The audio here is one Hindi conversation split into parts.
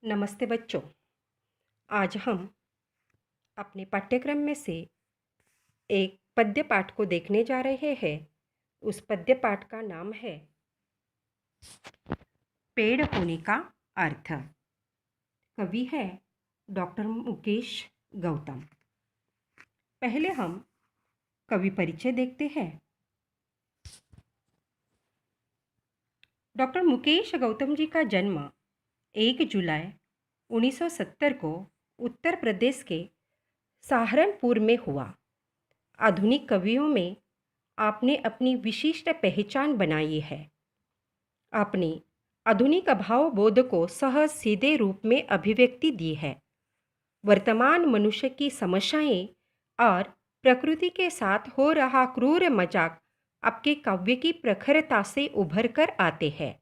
नमस्ते बच्चों। आज हम अपने पाठ्यक्रम में से एक पद्य पाठ को देखने जा रहे हैं। उस पद्य पाठ का नाम है पेड़ होने का अर्थ। कवि है डॉक्टर मुकेश गौतम। पहले हम कवि परिचय देखते हैं। डॉक्टर मुकेश गौतम जी का जन्म 1 जुलाई 1970 को उत्तर प्रदेश के सहारनपुर में हुआ। आधुनिक कवियों में आपने अपनी विशिष्ट पहचान बनाई है। आपने आधुनिक भावबोध को सहज सीधे रूप में अभिव्यक्ति दी है। वर्तमान मनुष्य की समस्याएं और प्रकृति के साथ हो रहा क्रूर मजाक आपके काव्य की प्रखरता से उभर कर आते हैं।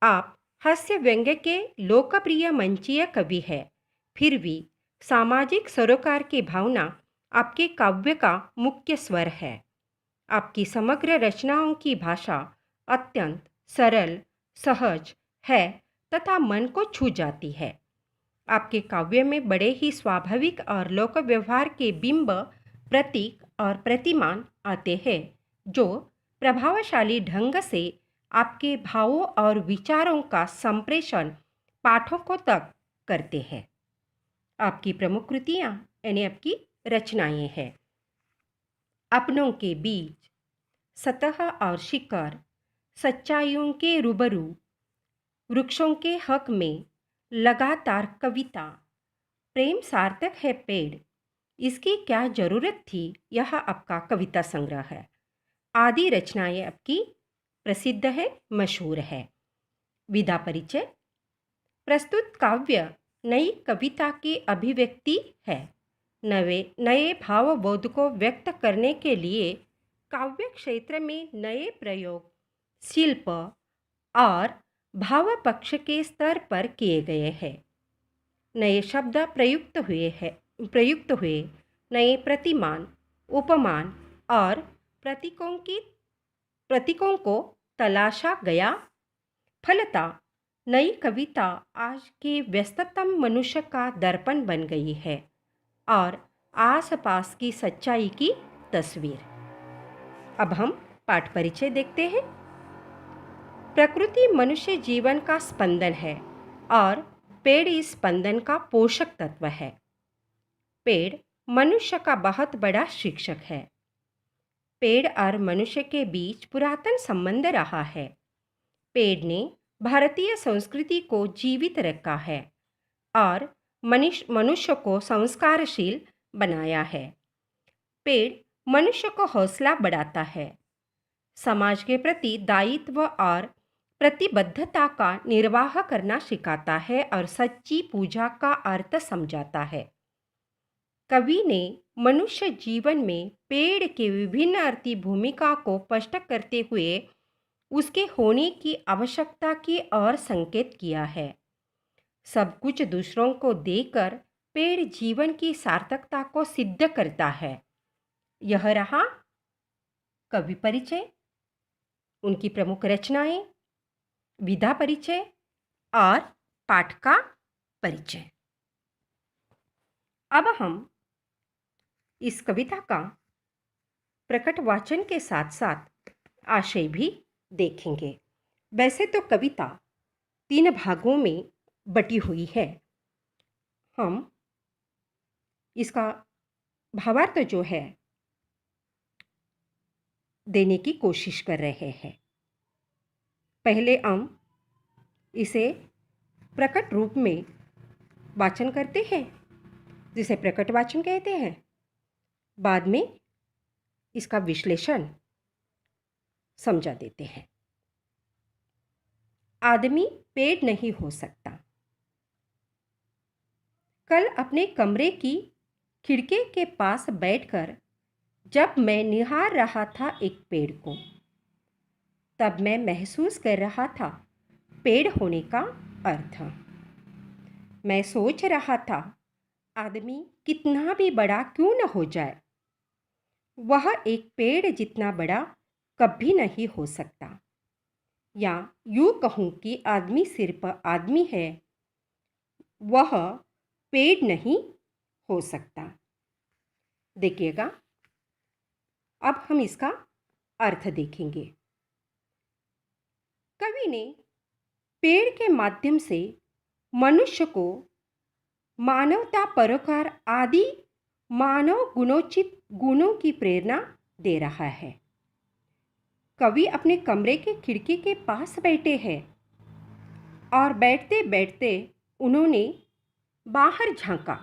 आप हास्य व्यंग्य के लोकप्रिय मंचीय कवि हैं, फिर भी सामाजिक सरोकार की भावना आपके काव्य का मुख्य स्वर है। आपकी समग्र रचनाओं की भाषा अत्यंत सरल, सहज है तथा मन को छू जाती है। आपके काव्य में बड़े ही स्वाभाविक और लोक व्यवहार के बिंब, प्रतीक और प्रतिमान आते हैं, जो प्रभावशाली ढंग से आपके भावों और विचारों का संप्रेषण पाठकों तक करते हैं। आपकी प्रमुख कृतियाँ यानी आपकी रचनाएं हैं अपनों के बीच, सतह और शिखर, सच्चाइयों के रूबरू, वृक्षों के हक में, लगातार कविता, प्रेम सार्थक है पेड़, इसकी क्या जरूरत थी, यह आपका कविता संग्रह है। आदि रचनाएं आपकी प्रसिद्ध है, मशहूर है। विधा परिचय। प्रस्तुत काव्य नई कविता की अभिव्यक्ति है। नए भावबोध को व्यक्त करने के लिए काव्य क्षेत्र में नए प्रयोग, शिल्प और भाव पक्ष के स्तर पर किए गए हैं। नए शब्द प्रयुक्त हुए, नए प्रतिमान, उपमान और प्रतीकों को तलाशा गया। फलतः नई कविता आज के व्यस्ततम मनुष्य का दर्पण बन गई है और आसपास की सच्चाई की तस्वीर। अब हम पाठ परिचय देखते हैं। प्रकृति मनुष्य जीवन का स्पंदन है और पेड़ इस स्पंदन का पोषक तत्व है। पेड़ मनुष्य का बहुत बड़ा शिक्षक है। पेड़ और मनुष्य के बीच पुरातन संबंध रहा है। पेड़ ने भारतीय संस्कृति को जीवित रखा है और मनुष्य को संस्कारशील बनाया है। पेड़ मनुष्य को हौसला बढ़ाता है, समाज के प्रति दायित्व और प्रतिबद्धता का निर्वाह करना सिखाता है और सच्ची पूजा का अर्थ समझाता है। कवि ने मनुष्य जीवन में पेड़ के विभिन्न अर्थी भूमिका को स्पष्ट करते हुए उसके होने की आवश्यकता की ओर संकेत किया है। सब कुछ दूसरों को देकर पेड़ जीवन की सार्थकता को सिद्ध करता है। यह रहा कवि परिचय, उनकी प्रमुख रचनाएं, विधा परिचय और पाठ का परिचय। अब हम इस कविता का प्रकट वाचन के साथ साथ आशय भी देखेंगे। वैसे तो कविता 3 भागों में बटी हुई है। हम इसका भावार्थ जो है देने की कोशिश कर रहे हैं। पहले हम इसे प्रकट रूप में वाचन करते हैं, जिसे प्रकट वाचन कहते हैं। बाद में इसका विश्लेषण समझा देते हैं। आदमी पेड़ नहीं हो सकता। कल अपने कमरे की खिड़की के पास बैठकर जब मैं निहार रहा था एक पेड़ को, तब मैं महसूस कर रहा था पेड़ होने का अर्थ। मैं सोच रहा था आदमी कितना भी बड़ा क्यों न हो जाए, वह एक पेड़ जितना बड़ा कभी नहीं हो सकता। या यूँ कहूँ कि आदमी सिर्फ आदमी है वह पेड़ नहीं हो सकता। देखिएगा, अब हम इसका अर्थ देखेंगे। कवि ने पेड़ के माध्यम से मनुष्य को मानवता, परोपकार आदि मानव गुणोचित गुणों की प्रेरणा दे रहा है। कवि अपने कमरे के खिड़की के पास बैठे हैं और बैठते बैठते उन्होंने बाहर झांका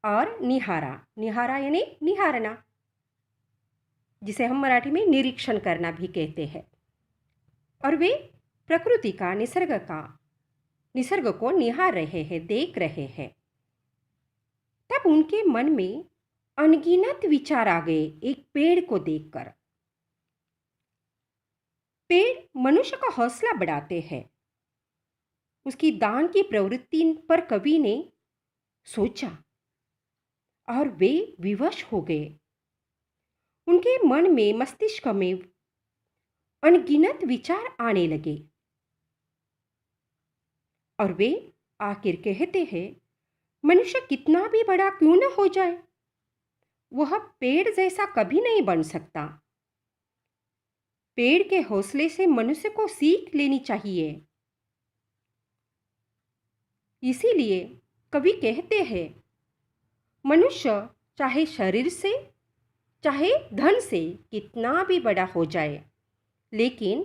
और निहारा। निहारा यानी निहारना, जिसे हम मराठी में निरीक्षण करना भी कहते हैं। और वे प्रकृति का, निसर्ग को निहार रहे हैं, देख रहे हैं। तब उनके मन में अनगिनत विचार आ गए एक पेड़ को देखकर। पेड़ मनुष्य का हौसला बढ़ाते हैं। उसकी दान की प्रवृत्ति पर कवि ने सोचा और वे विवश हो गए। उनके मन में, मस्तिष्क में अनगिनत विचार आने लगे और वे आखिर कहते हैं, मनुष्य कितना भी बड़ा क्यों न हो जाए, वह पेड़ जैसा कभी नहीं बन सकता। पेड़ के हौसले से मनुष्य को सीख लेनी चाहिए। इसीलिए कवि कहते हैं, मनुष्य चाहे शरीर से, चाहे धन से कितना भी बड़ा हो जाए, लेकिन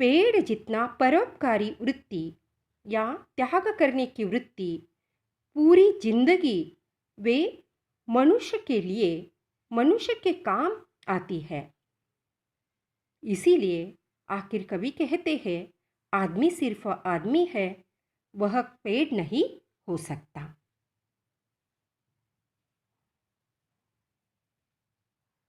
पेड़ जितना परोपकारी वृत्ति या त्याग करने की वृत्ति पूरी जिंदगी वे मनुष्य के लिए, मनुष्य के काम आती है। इसीलिए आखिर कवि कहते हैं, आदमी सिर्फ आदमी है, वह पेड़ नहीं हो सकता।